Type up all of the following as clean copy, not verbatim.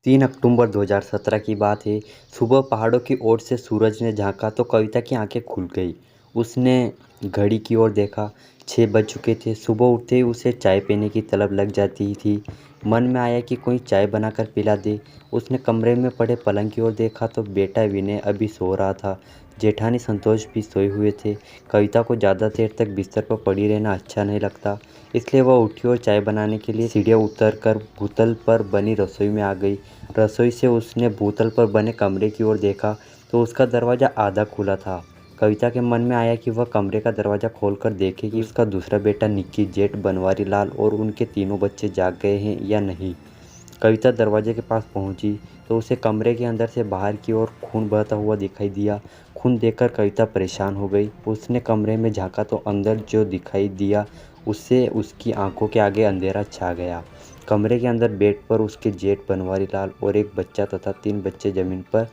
3 अक्टूबर 2017 की बात है। सुबह पहाड़ों की ओर से सूरज ने झांका तो कविता की आंखें खुल गई। उसने घड़ी की ओर देखा। 6 बज चुके थे। सुबह उठते ही उसे चाय पीने की तलब लग जाती थी। मन में आया कि कोई चाय बनाकर पिला दे। उसने कमरे में पड़े पलंग की ओर देखा तो बेटा विनय अभी सो रहा था। जेठानी संतोष भी सोए हुए थे। कविता को ज़्यादा देर तक बिस्तर पर पड़ी रहना अच्छा नहीं लगता, इसलिए वह उठी और चाय बनाने के लिए सीढ़ियाँ उतरकर भूतल पर बनी रसोई में आ गई। रसोई से उसने भूतल पर बने कमरे की ओर देखा तो उसका दरवाज़ा आधा खुला था। कविता के मन में आया कि वह कमरे का दरवाज़ा खोलकर देखे कि उसका दूसरा बेटा निक्की, जेठ बनवारी लाल और उनके तीनों बच्चे जाग गए हैं या नहीं। कविता दरवाजे के पास पहुंची तो उसे कमरे के अंदर से बाहर की ओर खून बहता हुआ दिखाई दिया। खून देखकर कविता परेशान हो गई। उसने कमरे में झांका तो अंदर जो दिखाई दिया उससे उसकी आंखों के आगे अंधेरा छा गया। कमरे के अंदर बेड पर उसके जेठ बनवारी लाल और एक बच्चा तथा 3 बच्चे जमीन पर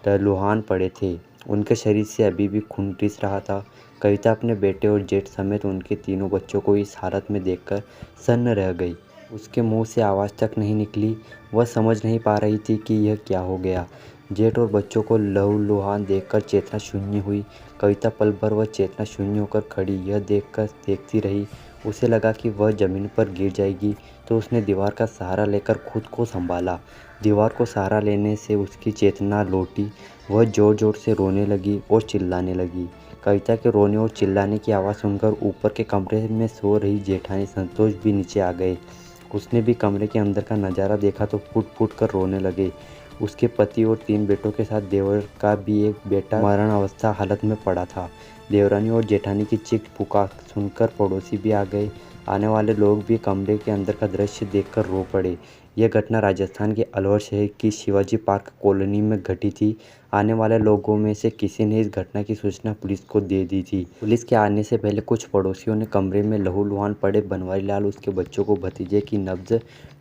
लहलुहान पड़े थे। उनके शरीर से अभी भी खून रिस रहा था। कविता अपने बेटे और जेठ समेत उनके तीनों बच्चों को इस हालत में देखकर सन्न रह गई। उसके मुंह से आवाज़ तक नहीं निकली। वह समझ नहीं पा रही थी कि यह क्या हो गया। जेठ और बच्चों को लहूलुहान देखकर चेतना शून्य हुई। कविता पल भर वह चेतना शून्य होकर खड़ी यह देखकर देखती रही। उसे लगा कि वह जमीन पर गिर जाएगी तो उसने दीवार का सहारा लेकर खुद को संभाला। दीवार को सहारा लेने से उसकी चेतना लौटी। वह जोर जोर से रोने लगी और चिल्लाने लगी। कविता के रोने और चिल्लाने की आवाज़ सुनकर ऊपर के कमरे में सो रही जेठानी संतोष भी नीचे आ गए। उसने भी कमरे के अंदर का नज़ारा देखा तो फूट फूट कर रोने लगे। उसके पति और 3 बेटों के साथ देवर का भी एक बेटा मरण अवस्था हालत में पड़ा था। देवरानी और जेठानी की चीख पुकार सुनकर पड़ोसी भी आ गए। आने वाले लोग भी कमरे के अंदर का दृश्य देखकर रो पड़े। यह घटना राजस्थान के अलवर शहर की शिवाजी पार्क कॉलोनी में घटी थी। आने वाले लोगों में से किसी ने इस घटना की सूचना पुलिस को दे दी थी। पुलिस के आने से पहले कुछ पड़ोसियों ने कमरे में लहूलुहान पड़े बनवारी लाल उसके बच्चों को भतीजे की नब्ज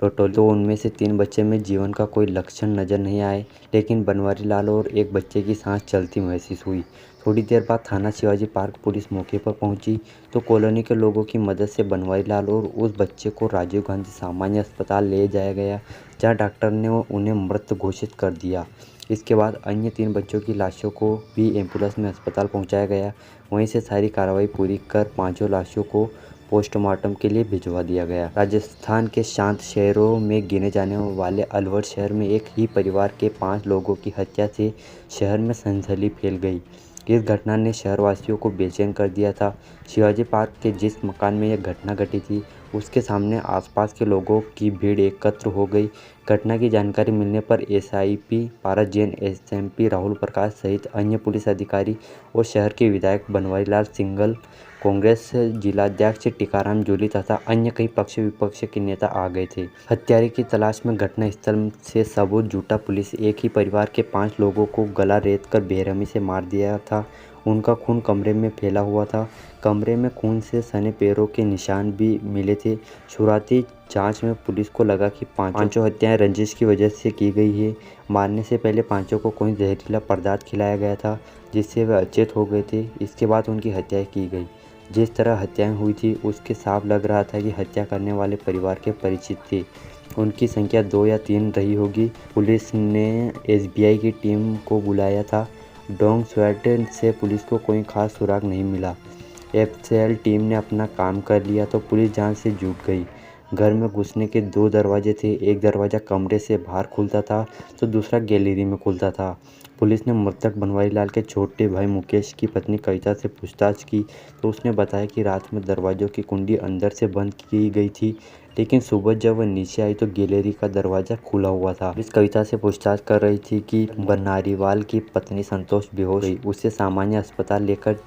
टटोली तो उनमें से 3 बच्चे में जीवन का कोई लक्षण नजर नहीं आए, लेकिन बनवारी लाल और एक बच्चे की सांस चलती महसूस हुई। थोड़ी देर बाद थाना शिवाजी पार्क पुलिस मौके पर पहुंची तो कॉलोनी के लोगों की मदद से बनवारी लाल और उस बच्चे को राजीव गांधी सामान्य अस्पताल ले जाया गया, जहां डॉक्टर ने उन्हें मृत घोषित कर दिया। इसके बाद अन्य 3 बच्चों की लाशों को भी एम्बुलेंस में अस्पताल पहुंचाया गया। वहीं से सारी कार्रवाई पूरी कर पांचों लाशों को पोस्टमार्टम के लिए भिजवा दिया गया। राजस्थान के शांत शहरों में गिने जाने वाले अलवर शहर में एक ही परिवार के 5 लोगों की हत्या से शहर में सनसनी फैल गई। इस घटना ने शहरवासियों को बेचैन कर दिया था। शिवाजी पार्क के जिस मकान में यह घटना घटी थी उसके सामने आसपास के लोगों की भीड़ एकत्र हो गई। घटना की जानकारी मिलने पर एसआईपी पारस जैन, एसएमपी राहुल प्रकाश सहित अन्य पुलिस अधिकारी और शहर के विधायक बनवारी लाल सिंघल, कांग्रेस जिलाध्यक्ष टीकाराम जूली तथा अन्य कई पक्ष विपक्ष के नेता आ गए थे। हत्यारे की तलाश में घटनास्थल से सबूत जुटा। पुलिस एक ही परिवार के 5 लोगों को गला रेत कर बेरहमी से मार दिया था। उनका खून कमरे में फैला हुआ था। कमरे में खून से सने पैरों के निशान भी मिले थे। शुरुआती जांच में पुलिस को लगा कि पांचों हत्याएं रंजिश की वजह से की गई है। मारने से पहले पांचों को कोई जहरीला पदार्थ खिलाया गया था जिससे वे अचेत हो गए थे। इसके बाद उनकी हत्याएं की गई। जिस तरह हत्याएं हुई थी उसके साफ लग रहा था कि हत्या करने वाले परिवार के परिचित थे। उनकी संख्या 2 या 3 रही होगी। पुलिस ने एसबीआई की टीम को बुलाया था। डॉग स्क्वाड से पुलिस को कोई खास सुराग नहीं मिला। एफसीएल टीम ने अपना काम कर लिया तो पुलिस जांच से जुट गई। घर में घुसने के 2 दरवाजे थे। एक दरवाज़ा कमरे से बाहर खुलता था तो दूसरा गैलरी में खुलता था। पुलिस ने मृतक बनवारी लाल के छोटे भाई मुकेश की पत्नी कविता से पूछताछ की तो उसने बताया कि रात में दरवाज़ों की कुंडी अंदर से बंद की गई थी, लेकिन सुबह जब वह नीचे आई तो गैलरी का दरवाज़ा खुला हुआ था। पुलिस कविता से पूछताछ कर रही थी कि बनारीवाल की पत्नी संतोष बेहोश गई। उसे सामान्य अस्पताल लेकर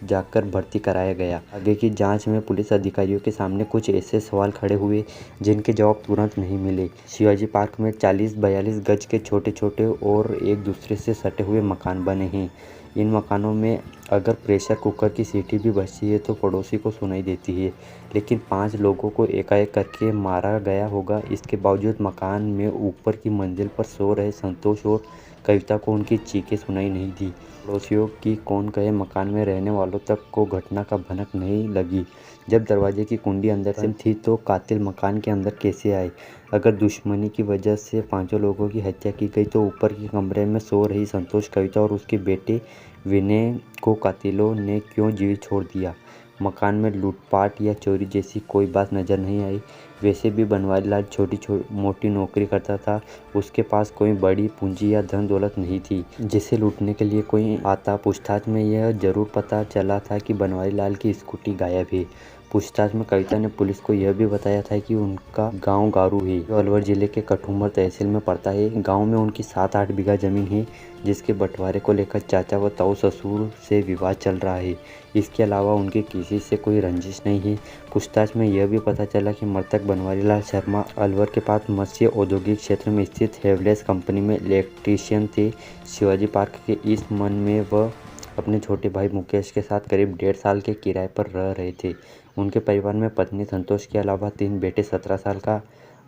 जाकर भर्ती कराया गया। आगे की जांच में पुलिस अधिकारियों के सामने कुछ ऐसे सवाल खड़े हुए जिनके जवाब तुरंत नहीं मिले। शिवाजी पार्क में 40-42 गज के छोटे छोटे और एक दूसरे से सटे हुए मकान बने हैं। इन मकानों में अगर प्रेशर कुकर की सीटी भी बजती है तो पड़ोसी को सुनाई देती है, लेकिन 5 लोगों को एकाएक करके मारा गया होगा। इसके बावजूद मकान में ऊपर की मंजिल पर सो रहे संतोष और कविता को उनकी चीखें सुनाई नहीं दी। पड़ोसियों की कौन कहे मकान में रहने वालों तक को घटना का भनक नहीं लगी। जब दरवाजे की कुंडी अंदर से थी तो कातिल मकान के अंदर कैसे आए? अगर दुश्मनी की वजह से 5 लोगों की हत्या की गई तो ऊपर के कमरे में सो रही संतोष, कविता और उसके बेटे विनय को कातिलों ने क्यों जीवित छोड़ दिया? मकान में लूटपाट या चोरी जैसी कोई बात नजर नहीं आई। वैसे भी बनवारी लाल छोटी मोटी नौकरी करता था। उसके पास कोई बड़ी पूंजी या धन दौलत नहीं थी जिसे लूटने के लिए कोई आता। पूछताछ में यह जरूर पता चला था कि बनवारी लाल की स्कूटी गायब है। पूछताछ में कविता ने पुलिस को यह भी बताया था कि उनका गांव गारू है, जो अलवर जिले के कठुमर तहसील में पड़ता है। गांव में उनकी 7-8 बीघा जमीन है, जिसके बंटवारे को लेकर चाचा व ताऊ ससुर से विवाद चल रहा है। इसके अलावा उनकी किसी से कोई रंजिश नहीं है। पूछताछ में यह भी पता चला कि मृतक बनवारी लाल शर्मा अलवर के पास मत्स्य औद्योगिक क्षेत्र में स्थित हेवलेस कंपनी में इलेक्ट्रीशियन थे। शिवाजी पार्क के ईस्ट मन में वह अपने छोटे भाई मुकेश के साथ करीब 1.5 साल के किराए पर रह रहे थे। उनके परिवार में पत्नी संतोष के अलावा 3 बेटे, 17 साल का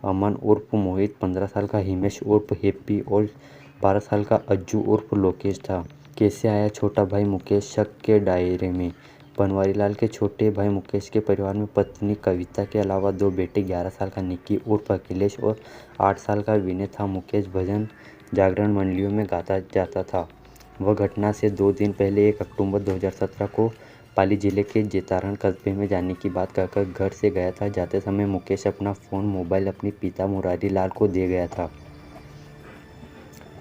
अमन उर्फ मोहित, 15 साल का हिमेश उर्फ हैप्पी और 12 साल का अज्जू उर्फ लोकेश था। कैसे आया छोटा भाई मुकेश शक के दायरे में? बनवारी लाल के छोटे भाई मुकेश के परिवार में पत्नी कविता के अलावा 2 बेटे, 11 साल का निक्की उर्फ अखिलेश और 8 साल का विनय था। मुकेश भजन जागरण मंडलियों में गाता जाता था। वह घटना से 2 दिन पहले 1 अक्टूबर 2017 को पाली जिले के जेतारण कस्बे में जाने की बात कहकर घर से गया था। जाते समय मुकेश अपना मोबाइल अपने पिता मुरारी लाल को दे गया था।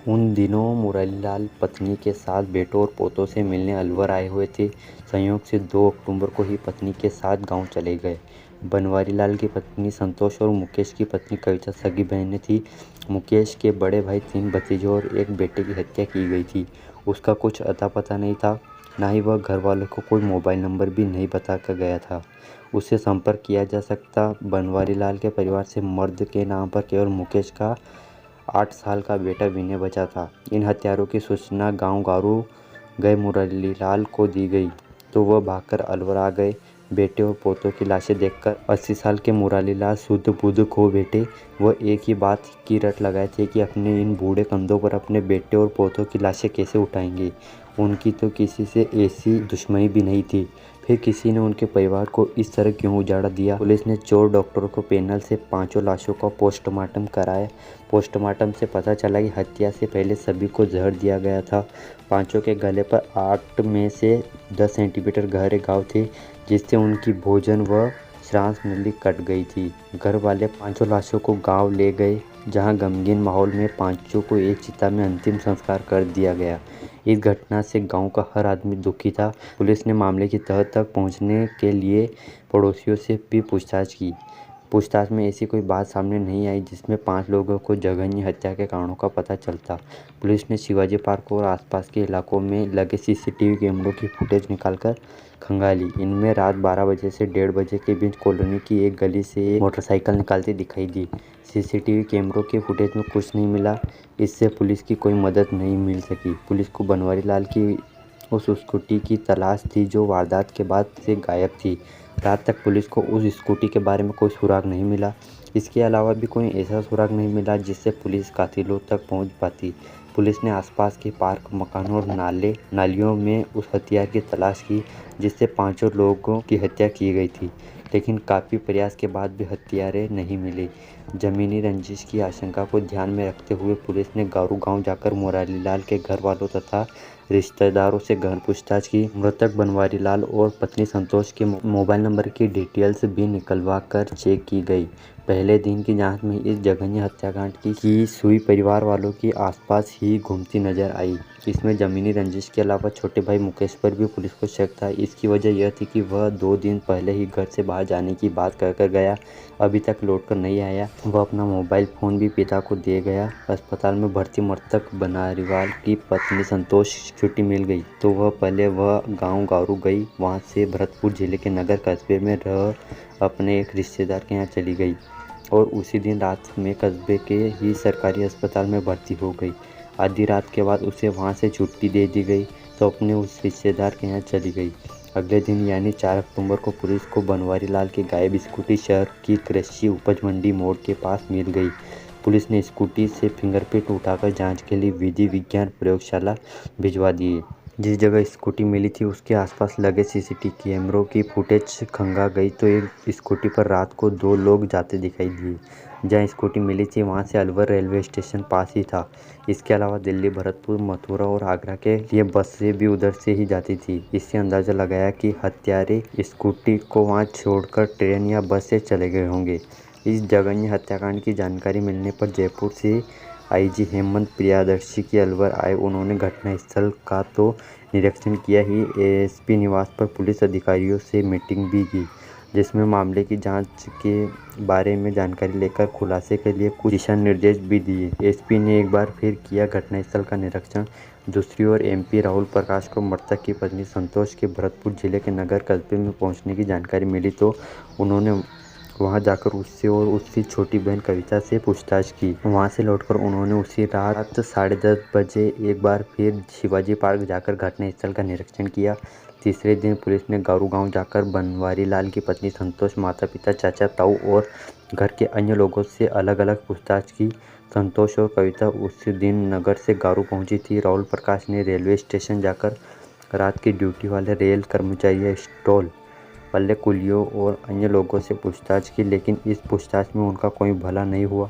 उन दिनों मुरारी लाल पत्नी के साथ बेटों और पोतों से मिलने अलवर आए हुए थे। संयोग से 2 अक्टूबर को ही पत्नी के साथ गांव चले गए। बनवारी लाल की पत्नी संतोष और मुकेश की पत्नी कविता सगी बहनें थी। मुकेश के बड़े भाई 3 भतीजों और 1 बेटे की हत्या की गई थी। उसका कुछ अता पता नहीं था, ना ही वह घर वालों को कोई मोबाइल नंबर भी नहीं बता कर गया था। उससे संपर्क किया जा सकता। बनवारी लाल के परिवार से मर्द के नाम पर केवल मुकेश का 8 साल का बेटा विनय बचा था। इन हत्यारों की सूचना गांव गारू गए मुरारी लाल को दी गई तो वह भागकर अलवर आ गए। बेटे और पोतों की लाशें देखकर 80 साल के मुरारी लाल शुद्ध बुद्ध खो बैठे। वह एक ही बात की रट लगाए थे कि अपने इन बूढ़े कंधों पर अपने बेटे और पोतों की लाशें कैसे उठाएंगे। उनकी तो किसी से ऐसी दुश्मनी भी नहीं थी, फिर किसी ने उनके परिवार को इस तरह क्यों उजाड़ा दिया? पुलिस ने 4 डॉक्टरों को पैनल से 5 लाशों का पोस्टमार्टम कराया। पोस्टमार्टम से पता चला कि हत्या से पहले सभी को जहर दिया गया था। 5 के गले पर 8 में से 10 सेंटीमीटर गहरे घाव थे, जिससे उनकी भोजन व श्वास नली कट गई थी। घर वाले 5 लाशों को गांव ले गए, जहां गमगीन माहौल में 5 को एक चिता में अंतिम संस्कार कर दिया गया। इस घटना से गांव का हर आदमी दुखी था। पुलिस ने मामले की तह तक पहुंचने के लिए पड़ोसियों से भी पूछताछ की। पूछताछ में ऐसी कोई बात सामने नहीं आई जिसमें 5 लोगों को जघन्य हत्या के कारणों का पता चलता। पुलिस ने शिवाजी पार्क और आसपास के इलाकों में लगे सीसीटीवी कैमरों की फुटेज निकालकर खंगाली। इनमें रात 12 बजे से 1:30 बजे के बीच कॉलोनी की एक गली से एक मोटरसाइकिल निकालती दिखाई दी। सीसीटीवी कैमरों के फुटेज में कुछ नहीं मिला। इससे पुलिस की कोई मदद नहीं मिल सकी। पुलिस को बनवारी लाल की उस स्कूटी की तलाश थी जो वारदात के बाद से गायब थी। रात तक पुलिस को उस स्कूटी के बारे में कोई सुराग नहीं मिला। इसके अलावा भी कोई ऐसा सुराग नहीं मिला जिससे पुलिस कातिलों तक पहुंच पाती। पुलिस ने आसपास के पार्क, मकानों और नालियों में उस हथियार की तलाश की जिससे 5 लोगों की हत्या की गई थी, लेकिन काफ़ी प्रयास के बाद भी हथियारें नहीं मिले। जमीनी रंजिश की आशंका को ध्यान में रखते हुए पुलिस ने गारू गांव जाकर मुरारी लाल के घर वालों तथा रिश्तेदारों से गहन पूछताछ की। मृतक बनवारी लाल और पत्नी संतोष के मोबाइल नंबर की डिटेल्स भी निकलवा कर चेक की गई। पहले दिन की जांच में इस जघन्य हत्याकांड की सुई परिवार वालों की आसपास ही घूमती नजर आई। इसमें जमीनी रंजिश के अलावा छोटे भाई मुकेश पर भी पुलिस को शक था। इसकी वजह यह थी कि वह 2 दिन पहले ही घर से बाहर जाने की बात कहकर गया, अभी तक लौट कर नहीं आया। वह अपना मोबाइल फ़ोन भी पिता को दे गया। अस्पताल में भर्ती मृतक बनारीवाल की पत्नी संतोष छुट्टी मिल गई तो वह गांव गारू गई। वहां से भरतपुर जिले के नगर कस्बे में रह अपने एक रिश्तेदार के यहाँ चली गई और उसी दिन रात में कस्बे के ही सरकारी अस्पताल में भर्ती हो गई। आधी रात के बाद उसे वहां से छुट्टी दे दी गई तो अपने उस रिश्तेदार के यहाँ चली गई। अगले दिन यानी 4 अक्टूबर को पुलिस को बनवारी लाल की गायब स्कूटी शहर की कृषि उपज मंडी मोड़ के पास मिल गई। पुलिस ने स्कूटी से फिंगरप्रिंट उठाकर जांच के लिए विधि विज्ञान प्रयोगशाला भिजवा दिए। जिस जगह स्कूटी मिली थी उसके आसपास लगे सीसीटीवी कैमरों की फुटेज खंगा गई तो एक स्कूटी पर रात को 2 लोग जाते दिखाई दिए। जहाँ स्कूटी मिली थी वहाँ से अलवर रेलवे स्टेशन पास ही था। इसके अलावा दिल्ली, भरतपुर, मथुरा और आगरा के लिए बसें भी उधर से ही जाती थी। इससे अंदाज़ा लगाया कि हत्यारे स्कूटी को वहाँ छोड़कर ट्रेन या बस से चले गए होंगे। इस जघन्य हत्याकांड की जानकारी मिलने पर जयपुर से आईजी हेमंत प्रियदर्शी की अलवर आए। उन्होंने घटनास्थल का तो निरीक्षण किया ही एएसपी निवास पर पुलिस अधिकारियों से मीटिंग भी की, जिसमें मामले की जांच के बारे में जानकारी लेकर खुलासे के लिए कुछ दिशा निर्देश भी दिए। एसपी ने एक बार फिर किया घटनास्थल का निरीक्षण। दूसरी ओर एमपी राहुल प्रकाश को मृतक की पत्नी संतोष के भरतपुर जिले के नगर कस्बे में पहुंचने की जानकारी मिली तो उन्होंने वहां जाकर उससे और उसकी छोटी बहन कविता से पूछताछ की। वहां से लौटकर उन्होंने उसी रात 10:30 बजे एक बार फिर शिवाजी पार्क जाकर घटनास्थल का निरीक्षण किया। तीसरे दिन पुलिस ने गारू गांव जाकर बनवारी लाल की पत्नी संतोष, माता पिता, चाचा ताऊ और घर के अन्य लोगों से अलग अलग पूछताछ की। संतोष और कविता उसी दिन नगर से गारू पहुंची थी। राहुल प्रकाश ने रेलवे स्टेशन जाकर रात की ड्यूटी वाले रेल कर्मचारी, स्टॉल वाले कुलियों और अन्य लोगों से पूछताछ की, लेकिन इस पूछताछ में उनका कोई भला नहीं हुआ,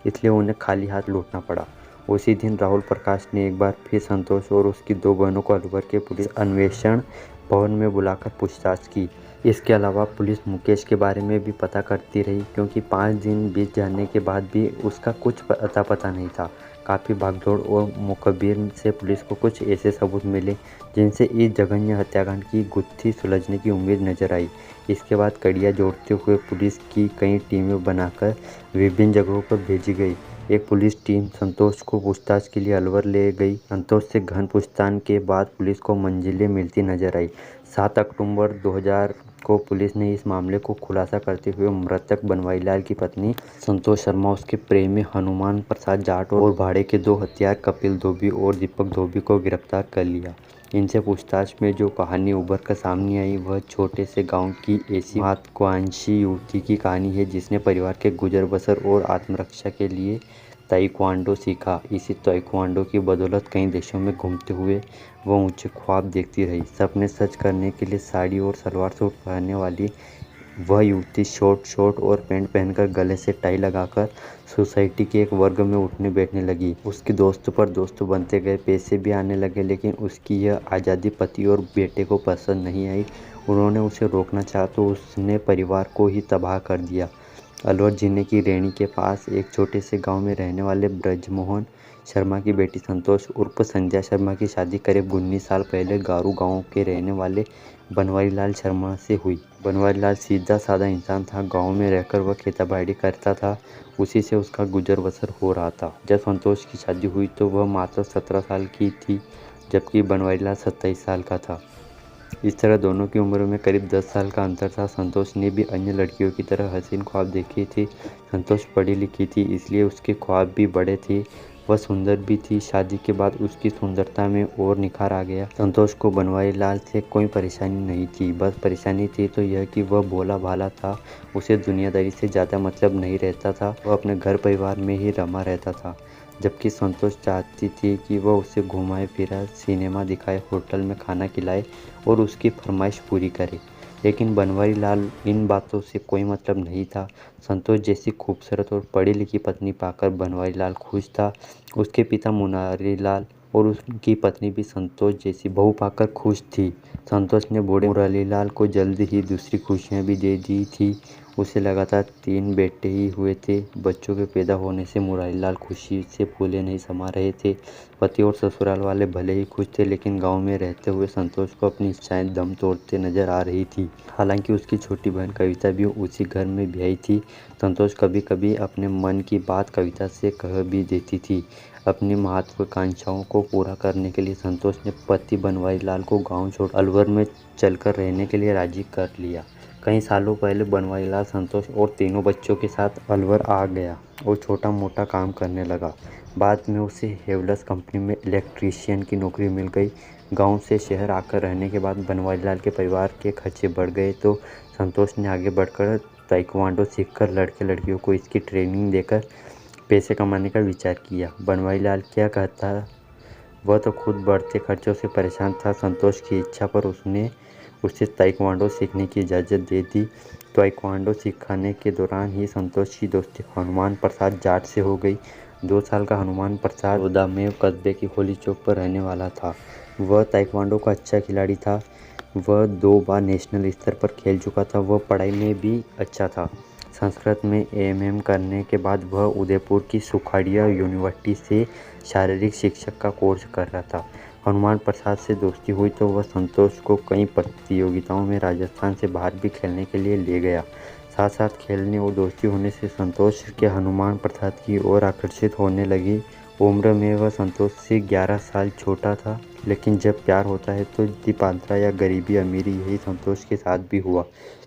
इसलिए उन्हें खाली हाथ लौटना पड़ा। उसी दिन राहुल प्रकाश ने एक बार फिर संतोष और उसकी 2 बहनों को अलवर के पुलिस अन्वेषण भवन में बुलाकर पूछताछ की। इसके अलावा पुलिस मुकेश के बारे में भी पता करती रही, क्योंकि 5 दिन बीत जाने के बाद भी उसका कुछ पता नहीं था। काफ़ी भागदौड़ और मुखबिर से पुलिस को कुछ ऐसे सबूत मिले जिनसे इस जघन्य हत्याकांड की गुत्थी सुलझने की उम्मीद नजर आई। इसके बाद कड़ियाँ जोड़ते हुए पुलिस की कई टीमें बनाकर विभिन्न जगहों पर भेजी गई। एक पुलिस टीम संतोष को पूछताछ के लिए अलवर ले गई। संतोष से गहन पूछताछ के बाद पुलिस को मंजिलें मिलती नजर आई। 7 अक्टूबर 2000 को पुलिस ने इस मामले को खुलासा करते हुए मृतक बनवारीलाल की पत्नी संतोष शर्मा, उसके प्रेमी हनुमान प्रसाद जाट और भाड़े के 2 हत्यार कपिल धोबी और दीपक धोबी को गिरफ्तार कर लिया। इनसे पूछताछ में जो कहानी उभर कर सामने आई वह छोटे से गांव की ऐसी महत्वाकांक्षी युवती की कहानी है जिसने परिवार के गुजर बसर और आत्मरक्षा के लिए ताइक्वांडो सीखा। इसी ताइक्वांडो की बदौलत कई देशों में घूमते हुए वह ऊंचे ख्वाब देखती रही। सपने सच करने के लिए साड़ी और सलवार सूट पहनने वाली वह युवती शॉर्ट और पैंट पहनकर गले से टाई लगाकर सोसाइटी के एक वर्ग में उठने बैठने लगी। उसके दोस्त पर दोस्त बनते गए, पैसे भी आने लगे, लेकिन उसकी यह आज़ादी पति और बेटे को पसंद नहीं आई। उन्होंने उसे रोकना चाहा तो उसने परिवार को ही तबाह कर दिया। अलवर जिले की रैणी के पास एक छोटे से गांव में रहने वाले ब्रजमोहन शर्मा की बेटी संतोष उर्फ संध्या शर्मा की शादी करीब 19 साल पहले गारू गांव के रहने वाले बनवारीलाल शर्मा से हुई। बनवारीलाल सीधा साधा इंसान था। गांव में रहकर वह खेतीबाड़ी करता था, उसी से उसका गुजर बसर हो रहा था। जब संतोष की शादी हुई तो वह मात्र 17 साल की थी, जबकि बनवारीलाल 27 साल का था। इस तरह दोनों की उम्र में करीब 10 साल का अंतर था। संतोष ने भी अन्य लड़कियों की तरह हसीन ख्वाब देखे थे। संतोष पढ़ी लिखी थी, इसलिए उसके ख्वाब भी बड़े थे। वह सुंदर भी थी। शादी के बाद उसकी सुंदरता में और निखार आ गया। संतोष को बनवारीलाल से कोई परेशानी नहीं थी, बस परेशानी थी तो यह कि वह भोला भाला था। उसे दुनियादारी से ज़्यादा मतलब नहीं रहता था। वह अपने घर परिवार में ही रमा रहता था, जबकि संतोष चाहती थी कि वह उसे घुमाए फिराए, सिनेमा दिखाए, होटल में खाना खिलाए और उसकी फरमाइश पूरी करे। लेकिन बनवारीलाल इन बातों से कोई मतलब नहीं था। संतोष जैसी खूबसूरत और पढ़ी लिखी पत्नी पाकर बनवारीलाल खुश था। उसके पिता मुरारीलाल और उनकी पत्नी भी संतोष जैसी बहू पाकर खुश थी। संतोष ने बूढ़े मुरारीलाल को जल्द ही दूसरी खुशियां भी दे दी थी। उसे लगातार 3 बेटे ही हुए थे। बच्चों के पैदा होने से मुरारीलाल खुशी से फूले नहीं समा रहे थे। पति और ससुराल वाले भले ही खुश थे, लेकिन गांव में रहते हुए संतोष को अपनी इच्छाएं दम तोड़ते नजर आ रही थी। हालांकि उसकी छोटी बहन कविता भी उसी घर में ब्याही थी। संतोष कभी कभी अपने मन की बात कविता से कह भी देती थी। अपनी महत्वाकांक्षाओं को पूरा करने के लिए संतोष ने पति बनवारीलाल को गाँव छोड़ अलवर में चलकर रहने के लिए राजी कर लिया। कई सालों पहले बनवारीलाल संतोष और तीनों बच्चों के साथ अलवर आ गया और छोटा मोटा काम करने लगा। बाद में उसे हेवल्स कंपनी में इलेक्ट्रीशियन की नौकरी मिल गई। गांव से शहर आकर रहने के बाद बनवारीलाल के परिवार के खर्चे बढ़ गए तो संतोष ने आगे बढ़कर ताइक्वांडो सीखकर लड़के लड़कियों को इसकी ट्रेनिंग देकर पैसे कमाने का विचार किया। बनवारीलाल क्या कहता वह तो खुद बढ़ते खर्चों से परेशान था। संतोष की इच्छा पर उसने उसे ताइक्वांडो सीखने की इजाज़त दे दी। ताइक्वांडो सिखाने के दौरान ही संतोष की दोस्ती हनुमान प्रसाद जाट से हो गई। 2 साल का हनुमान प्रसाद रोदामेव कस्बे की होली चौक पर रहने वाला था। वह ताइक्वांडो का अच्छा खिलाड़ी था। वह 2 बार नेशनल स्तर पर खेल चुका था। वह पढ़ाई में भी अच्छा था। संस्कृत में एमएम करने के बाद वह उदयपुर की सुखाड़िया यूनिवर्सिटी से शारीरिक शिक्षक का कोर्स कर रहा था। हनुमान प्रसाद से दोस्ती हुई तो वह संतोष को कई प्रतियोगिताओं में राजस्थान से बाहर भी खेलने के लिए ले गया। साथ साथ खेलने और दोस्ती होने से संतोष के हनुमान प्रसाद की ओर आकर्षित होने लगी। उम्र में वह संतोष से 11 साल छोटा था, लेकिन जब प्यार होता है तो दीपांतरा या गरीबी अमीरी, यही संतोष के साथ भी हुआ।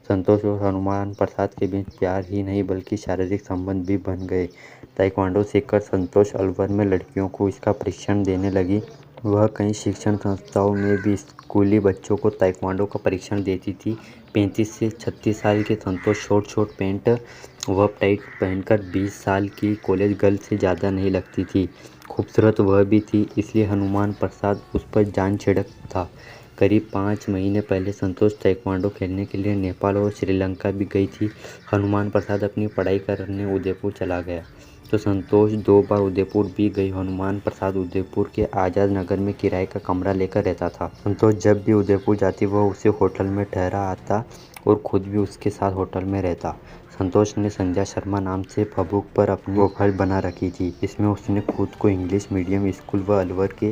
संतोष और हनुमान प्रसाद के बीच प्यार ही नहीं बल्कि शारीरिक संबंध भी बन गए। ताइक्वांडो सीखकर संतोष अलवर में लड़कियों को इसका प्रशिक्षण देने लगी। वह कई शिक्षण संस्थाओं में भी स्कूली बच्चों को ताइक्वांडो का प्रशिक्षण देती थी। 35 से 36 साल के संतोष शॉर्ट पैंट व टाइट पहनकर 20 साल की कॉलेज गर्ल से ज़्यादा नहीं लगती थी। खूबसूरत वह भी थी, इसलिए हनुमान प्रसाद उस पर जान छिड़क था। करीब 5 महीने पहले संतोष ताइक्वांडो खेलने के लिए नेपाल और श्रीलंका भी गई थी। हनुमान प्रसाद अपनी पढ़ाई करने उदयपुर चला गया तो संतोष 2 बार उदयपुर भी गई। हनुमान प्रसाद उदयपुर के आज़ाद नगर में किराए का कमरा लेकर रहता था। संतोष जब भी उदयपुर जाती वह उसे होटल में ठहरा आता और खुद भी उसके साथ होटल में रहता। संतोष ने संध्या शर्मा नाम से फेसबुक पर अपनी प्रोफाइल बना रखी थी। इसमें उसने खुद को इंग्लिश मीडियम स्कूल व अलवर के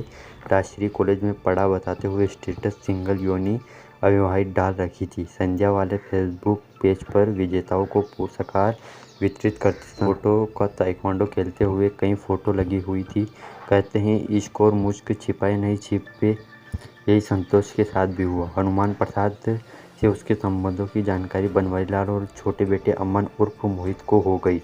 राजश्री कॉलेज में पढ़ा बताते हुए स्टेटस सिंगल योनि अविवाहित डाल रखी थी। संध्या वाले फेसबुक पेज पर विजेताओं को पुरस्कार वितरित करते फोटो का ताइक्वांडो खेलते हुए कई फोटो लगी हुई थी। कहते हैं इश्क और मुश्क छिपाए नहीं छिपे, यही संतोष के साथ भी हुआ। हनुमान प्रसाद से उसके संबंधों की जानकारी बनवारीलाल और छोटे बेटे अमन उर्फ मोहित को हो गई।